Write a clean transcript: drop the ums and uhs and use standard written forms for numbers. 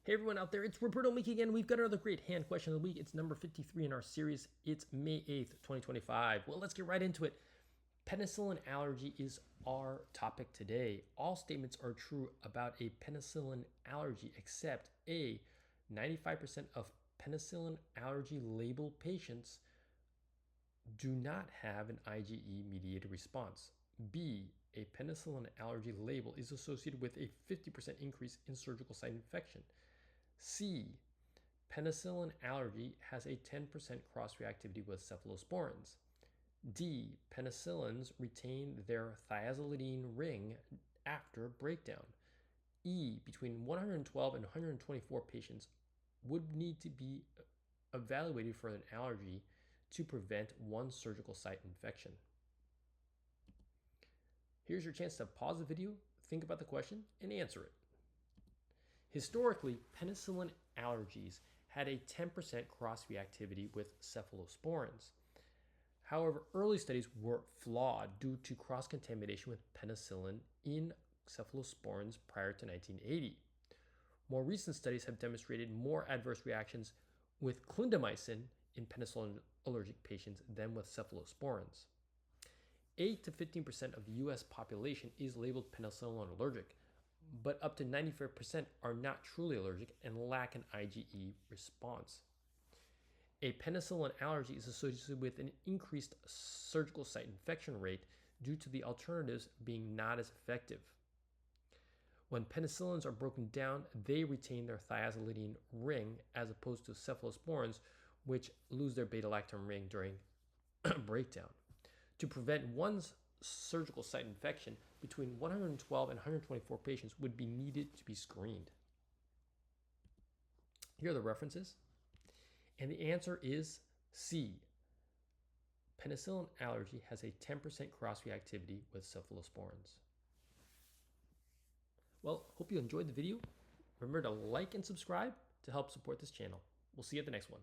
Hey everyone out there, it's Roberto Miki again. We've got another great hand question of the week. It's number 53 in our series. It's May 8th, 2025. Well, let's get right into it. Penicillin allergy is our topic today. All statements are true about a penicillin allergy except A, 95% of penicillin allergy label patients do not have an IgE-mediated response. B, a penicillin allergy label is associated with a 50% increase in surgical site infection. C, penicillin allergy has a 10% cross-reactivity with cephalosporins. D, penicillins retain their thiazolidine ring after breakdown. E, between 112 and 124 patients would need to be evaluated for an allergy to prevent one surgical site infection. Here's your chance to pause the video, think about the question, and answer it. Historically, penicillin allergies had a 10% cross-reactivity with cephalosporins. However, early studies were flawed due to cross-contamination with penicillin in cephalosporins prior to 1980. More recent studies have demonstrated more adverse reactions with clindamycin in penicillin allergic patients than with cephalosporins. 8 to 15% of the US population is labeled penicillin allergic, but up to 95% are not truly allergic and lack an IgE response. A penicillin allergy is associated with an increased surgical site infection rate due to the alternatives being not as effective. When penicillins are broken down, they retain their thiazolidine ring as opposed to cephalosporins, which lose their beta-lactam ring during breakdown. To prevent one's surgical site infection, between 112 and 124 patients would be needed to be screened. Here are the references. And the answer is C. Penicillin allergy has a 10% cross-reactivity with cephalosporins. Well, hope you enjoyed the video. Remember to like and subscribe to help support this channel. We'll see you at the next one.